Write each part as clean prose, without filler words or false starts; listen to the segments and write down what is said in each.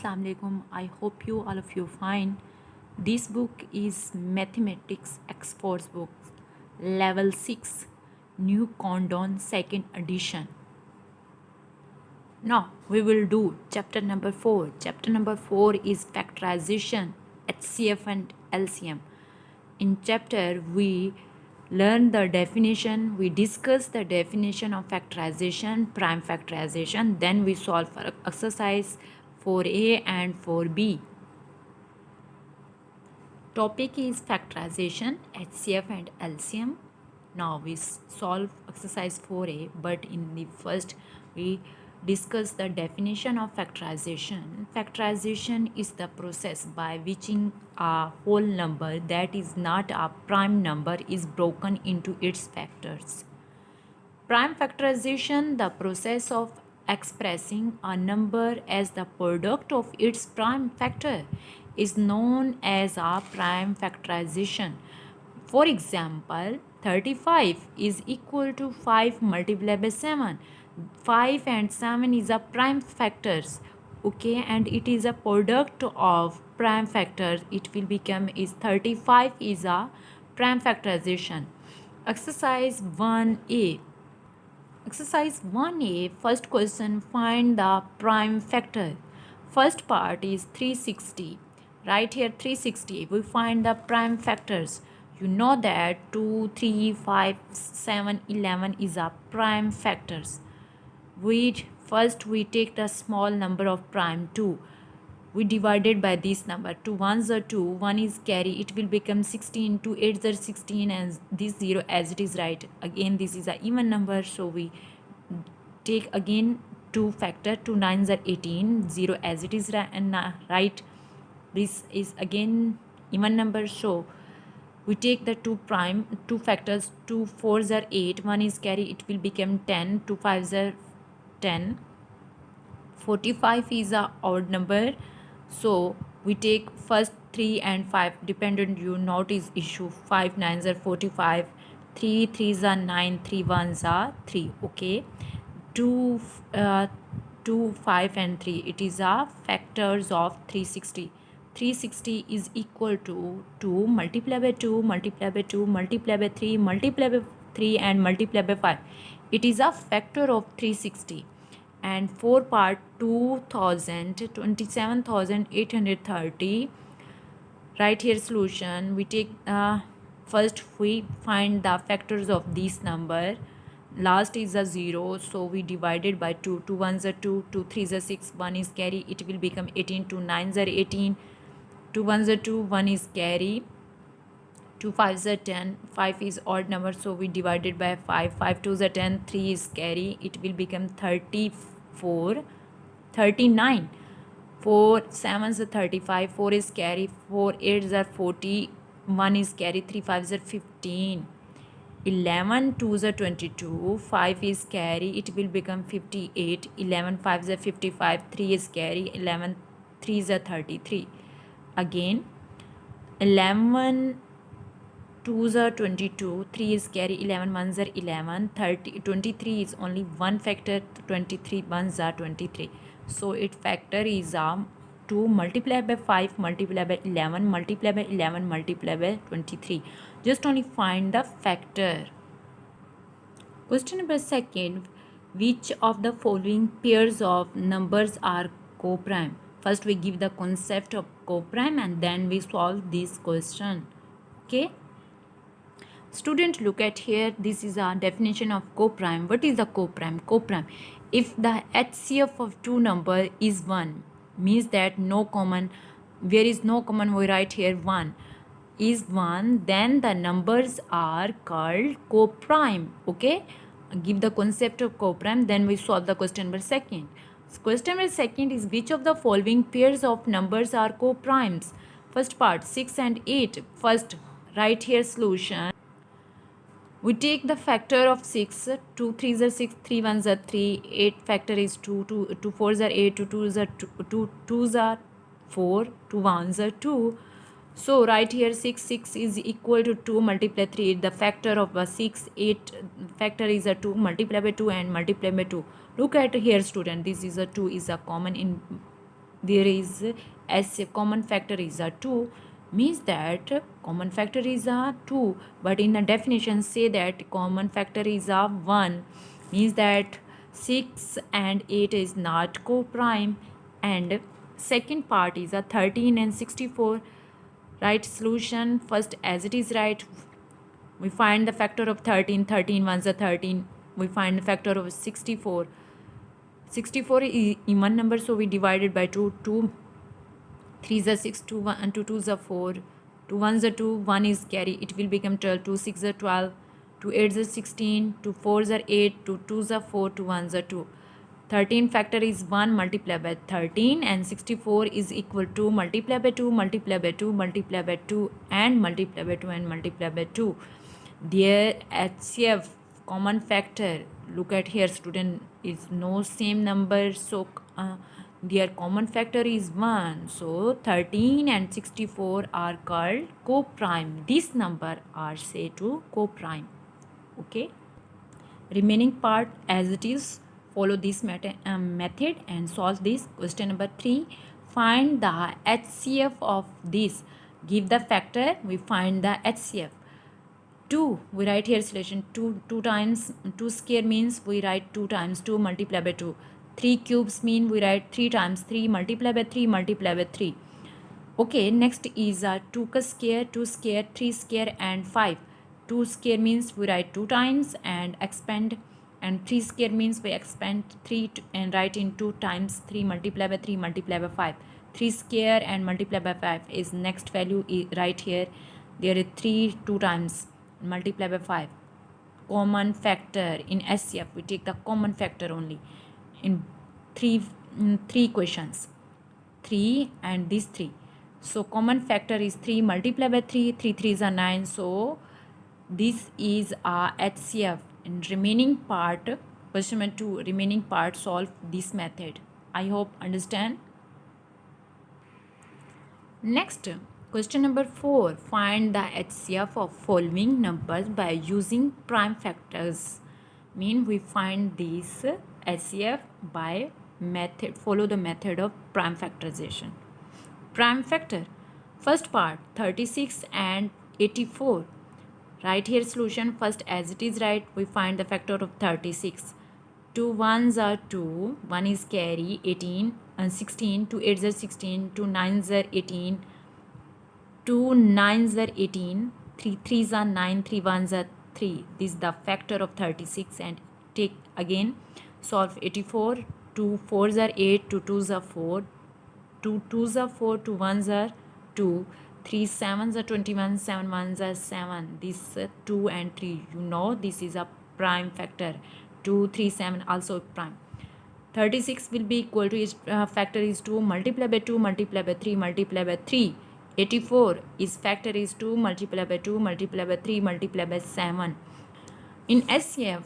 Assalamu alaikum. I hope you all of you fine. This book is Mathematics Experts book, Level 6, New Condon, second edition. Now we will do chapter number 4. Chapter number 4 is factorization, HCF and LCM. In chapter we learn the definition, we discuss the definition of factorization, prime factorization, then we solve for exercise 4a and 4b. Topic is factorization, HCF and LCM. Now we solve exercise 4a, but in the first we discuss the definition of factorization. Factorization is the process by which a whole number that is not a prime number is broken into its factors. Prime factorization, the process of expressing a number as the product of its prime factor, is known as a prime factorization. For example, 35 is equal to 5 multiplied by 7. 5 and 7 is a prime factors, okay, and it is a product of prime factors. It will become is 35 is a prime factorization. Exercise 1a. Exercise 1a, first question, find the prime factor. First part is 360. Right here 360, we find the prime factors. You know that 2, 3, 5, 7, 11 is a prime factors. First we take the small number of prime 2. We divided by this number. 2 ones are 2, 1 is carry, it will become 16, 2 8s are 16 and this 0 as it is, right. Again this is a even number, so we take again 2 factor, 2 9s are 18, 0 as it is, and right, this is again even number, so we take the 2 factors, 2 4s are 8, 1 is carry, it will become 10, 2 5s are 10. 45 is a odd number, so we take first 3 and 5, dependent you not is issue. 5 9s are 45, 3 3s are 9, 3 1s are 3, okay. 2 5 and 3, it is a factors of 360. 360 is equal to 2 multiplied by 2 multiplied by 2 multiplied by 3 multiplied by 3 and multiplied by 5. It is a factor of 360. And 4 part 2000, 27,830. Right here solution, we take first we find the factors of this number. Last is a 0, so we divided by 2. 2 1s are 2, 2 3s are 6, 1 is carry, it will become 18. 2 9s are 18, 2 1s are 2, 1 is carry, 2 5s are 10, 5 is odd number, so we divided by 5. 5 2s are 10, 3 is carry, it will become 34, 39. 4 7s are 35, 4 is carry, 4 8s are 40, 1 is carry, 3 5s are 15. 11 2s are 22, 5 is carry, it will become 58. 11 5s are 55, 3 is carry, 11 3s are 33. Again 11 2s are 22, 3 is carry, 11 1s are 11, 30, 23 is only one factor, 23 1s are 23. So its factor is 2 multiplied by 5 multiplied by 11 multiplied by 11 multiplied by 23. Just only find the factor. Question number second, which of the following pairs of numbers are co-prime? First we give the concept of co-prime and then we solve this question, okay. Student, look at here, this is a definition of co-prime. What is a co-prime? Co-prime, if the HCF of two number is 1, means that no common, where is no common, we write here 1 is 1, then the numbers are called co-prime, okay. Give the concept of co-prime, then we solve the question number second. Question number second is, which of the following pairs of numbers are co-primes? First part 6 and 8. First write here solution. We take the factor of 6, 2 3s are 6, 3 1s are 3, 8 factor is 2, 2 4s are 8, 2 2s are 2, 2s are 4, 2 1s are 2. So right here 6 is equal to 2 multiply 3, the factor of 6, 8 factor is a 2, multiply by 2 and multiply by 2. Look at here student, this is a 2 is a common in there is as a common factor is a 2, means that common factor is a 2, but in the definition say that common factor is a 1, means that 6 and 8 is not co-prime. And second part is a 13 and 64. Right solution first, as it is right, we find the factor of 13, 13 ones are 13. We find the factor of 64. 64 is even number, so we divided by 2. 2 3s are 6, 2 1 and 2 2s are 4, 2 1s are 2, 1 is carry, it will become 12, 2 6 are 12, 2 8s are 16, 2 4s are 8, 2 2s are 4, 2 1s are 2. 13 factor is 1 multiplied by 13, and 64 is equal to multiply by 2, multiply by 2, multiply by 2, and multiply by 2, and multiply by 2. Their HCF common factor, look at here student, is no same number, so their common factor is 1. So 13 and 64 are called co-prime. This number are say to co-prime. Okay. Remaining part as it is, follow this method and solve this. Question number 3. Find the HCF of this. Give the factor, we find the HCF. 2, we write here solution 2 times 2 square means we write 2 times 2 multiply by 2. 3 cubes mean we write 3 times 3 multiply by 3 multiply by 3. Okay, next is 2 square, 2 square, 3 square and 5. 2 square means we write 2 times and expand, and 3 square means we expand 3 and write in 2 times 3 multiply by 3 multiply by 5. 3 square and multiply by 5 is next value right here. There is 3 2 times multiply by 5. Common factor in SCF, we take the common factor only in three questions, 3 and these 3. So common factor is 3 multiply by 3, 3 3s are 9. So this is our HCF. In remaining part, question number 2, remaining part, solve this method. I hope understand. Next, question number 4. Find the HCF of following numbers by using prime factors. Mean we find this HCF by method, follow the method of prime factorization. Prime factor, first part 36 and 84. Write here solution first, as it is right, we find the factor of 36. 2 1s are 2, 1 is carry, 18 and 16, 2 8s are 16, 2 9s are 18, 2 9s are 18, 3 3s are 9, 3 1s are 3. This is the factor of 36, and take again solve 84. 2 4s are 8, 2 2s are 4, 2 2s are 4, 2 1s are 2, 3 7s are 21, 7 1s are 7. This 2 and 3, you know this is a prime factor. 2 3 7 also prime. 36 will be equal to its factor is 2 multiply by 2 multiply by 3 multiply by 3. 84 is factor is 2 multiply by 2 multiply by 3 multiply by 7. In SCF,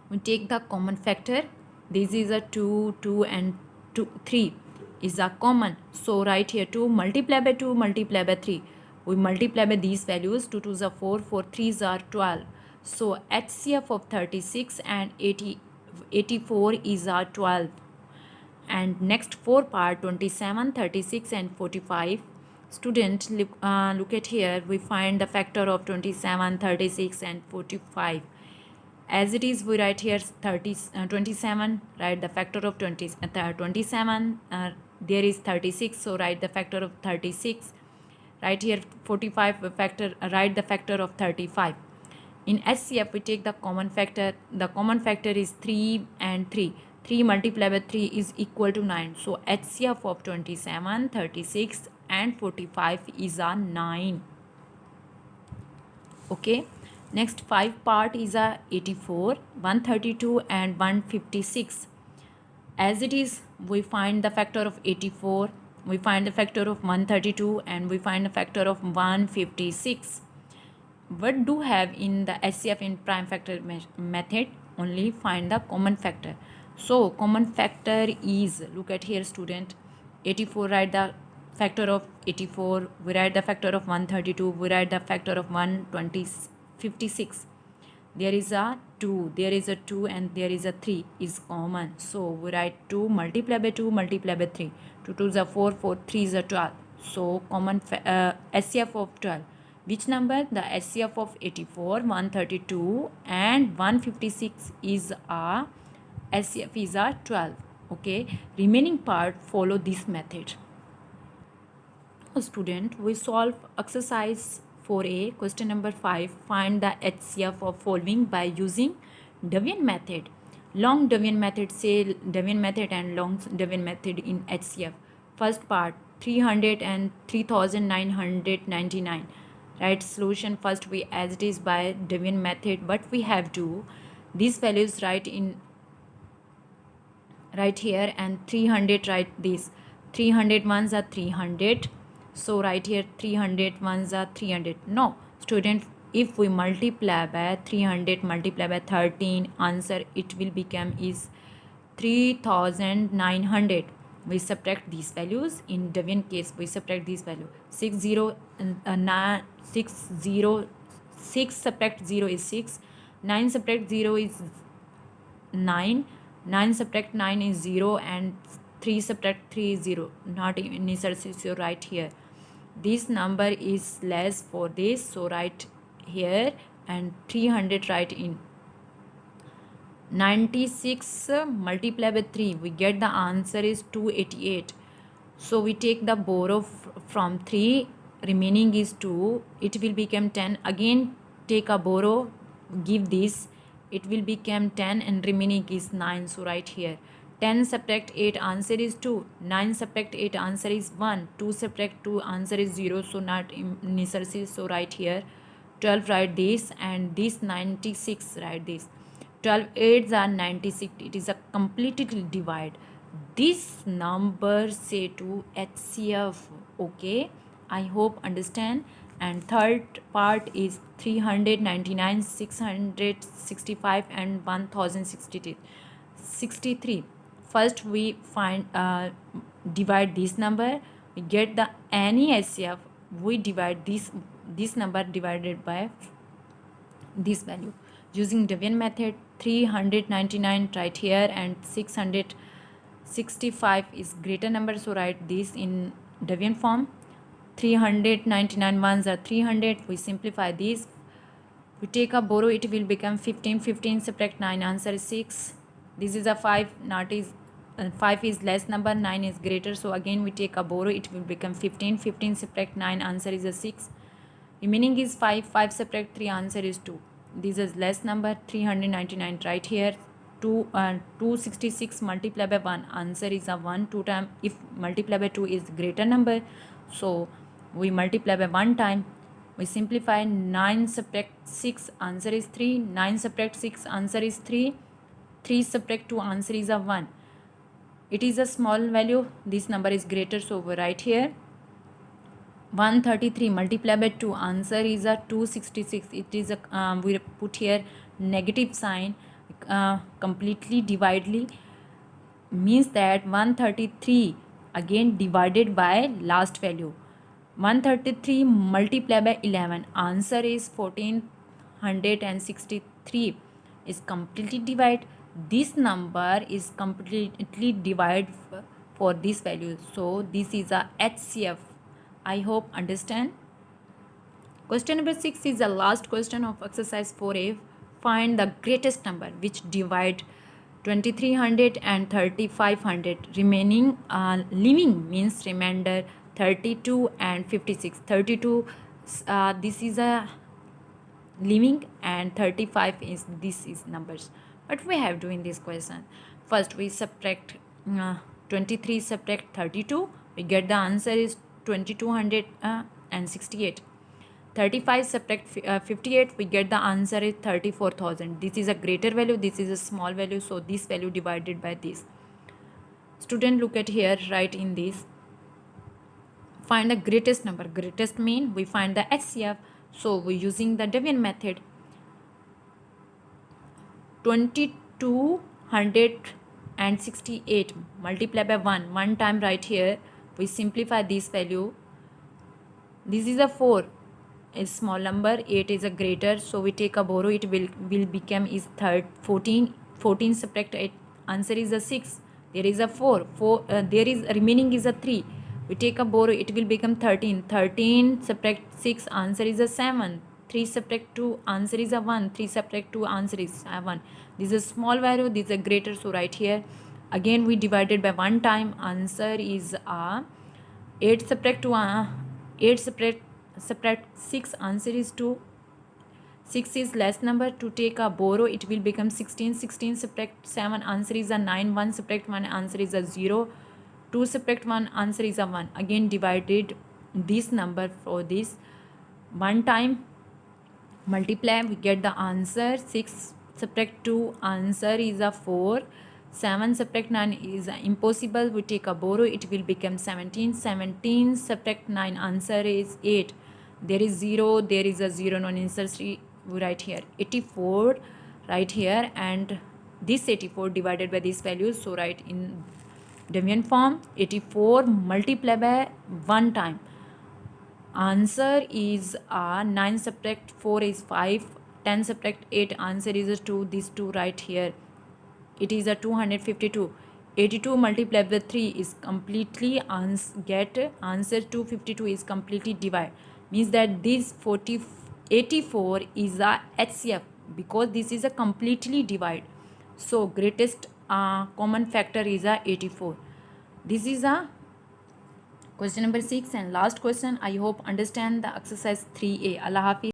we take the common factor. This is a 2 2 and 2 3 is a common, so right here 2 multiply by 2 multiply by 3. We multiply by these values, 2 2s are 4, 4 3s are 12. So HCF of 36 and 84 is a 12. And next 4 part 27, 36 and 45. Student, look at here, we find the factor of 27, 36 and 45. As it is, we write here 27, write the factor of 27, there is 36, so write the factor of 36. Right here 45 factor, write the factor of 35. In SCF, we take the common factor. The common factor is 3 and 3. 3 multiplied by 3 is equal to 9. So HCF of 27, 36 and 45 is a 9. Okay. Next 5 part is a 84, 132 and 156. As it is, we find the factor of 84, we find the factor of 132 and we find the factor of 156. What do have in the SCF in prime factor method? Only find the common factor. So common factor is, look at here student, 84, write the factor of 84, we write the factor of 132, we write the factor of 156. There is a 2, there is a 2 and there is a 3 is common. So we write 2 multiply by 2 multiply by 3. 2 2s are 4, 4 3s are 12. So common SCF of 12. Which number? The SCF of 84, 132 and 156 is a SCF is a 12. Okay. Remaining part follow this method. Student, we solve exercise 4a, question number 5. Find the HCF of following by using Devian method. Long Devian method, say Devian method and long Devian method in HCF. First part 300 and 3999. Right solution first we as it is by Devian method, but we have to these values right here and 300 write this 300 ones are 300, so right here 300 ones are 300. No student, if we multiply by 300 multiply by 13, answer it will become is 3900. We subtract these values. In Devian case we subtract these value 60 6 subtract 0 is 6, 9 subtract 0 is 9, 9 subtract 9 is 0 and 3 subtract 3 is 0, not even necessary. So right here this number is less for this, so right here and 300 right in 96 multiply by 3 we get the answer is 288. So we take the borrow from 3, remaining is 2, it will become 10. Again take a borrow, give this, it will become 10 and remaining is 9. So right here 10 subtract 8 answer is 2, 9 subtract 8 answer is 1, 2 subtract 2 answer is 0, so not necessary. So right here 12 write this and this 96 write this. 12 8s are 96, it is a completely divide. This number say to HCF. Okay, I hope understand. And third part is 399, 665 and 1063. First we find divide this number, we get the any HCF, we divide this number divided by this value using Devian method. 399 right here and 665 is greater number, so write this in Devian form. 399 ones are 300, we simplify this, we take a borrow, it will become 15, 15 subtract 9 answer is 6. This is a 5, not is 5 is less number, 9 is greater, so again we take a borrow, it will become 15, 15 subtract 9 answer is a 6. Remaining is 5, 5 subtract 3 answer is 2. This is less number, 399 right here. 266 multiply by 1 answer is a 1, 2 time. If multiply by 2 is greater number, so we multiply by 1 time. We simplify 9 subtract 6 answer is 3, 9 subtract 6 answer is 3, 3 subtract 2 answer is a 1. It is a small value, this number is greater, so we write here 133 multiply by 2 answer is a 266. It is a we put here negative sign, completely dividedly means that 133 again divided by last value. 133 multiply by 11 answer is 1463 is completely divide. This number is completely divide for this value, so this is a HCF. I hope understand. Question number 6 is the last question of exercise 4a. Find the greatest number which divide 2300 and 3500. Remaining leaving means remainder 32 and 56. 32 this is a leaving and 35 is this is numbers. What we have to in this question? First we subtract 23 subtract 32. We get the answer is 2268. 35 subtract 58, we get the answer is 34,000. This is a greater value, this is a small value, so this value divided by this. Student, look at here, write in this. Find the greatest number. Greatest mean we find the HCF, so we using the Devian method. 2268 multiply by 1 time right here. We simplify this value. This is a 4, a small number, 8 is a greater, so we take a borrow, it will become is 14 subtract 8 answer is a 6. There is a 4. There is remaining is a 3. We take a borrow, it will become 13. 13 subtract 6, answer is a 7. 3 subtract 2, answer is a 1. 3 subtract 2, answer is 1. This is a small value, this is a greater, so right here again we divided by 1 time, answer is a 8 subtract 2, 8 subtract 6, answer is 2. 6 is less number, to take a borrow it will become 16. 16 subtract 7, answer is a 9. 1 subtract 1, answer is a 0. 2 subtract 1, answer is a 1. Again divided this number for this 1 time, multiply, we get the answer. 6 subtract 2, answer is a 4. 7 subtract 9 is impossible, we take a borrow, it will become 17. 17 subtract 9, answer is 8. There is 0, there is a 0 non-necessary, we write here 84 right here, and this 84 divided by this value, so write in Devian form 84 multiply by 1 time, answer is 9 subtract 4 is 5. 10 subtract 8, answer is a 2. This 2 right here, it is a 252. 82 multiplied by 3 is completely get answer 252 is completely divide, means that this 84 is a HCF because this is a completely divide. So greatest common factor is a 84. This is a question number 6 and last question. I hope understand the exercise 3A. Allah Hafiz.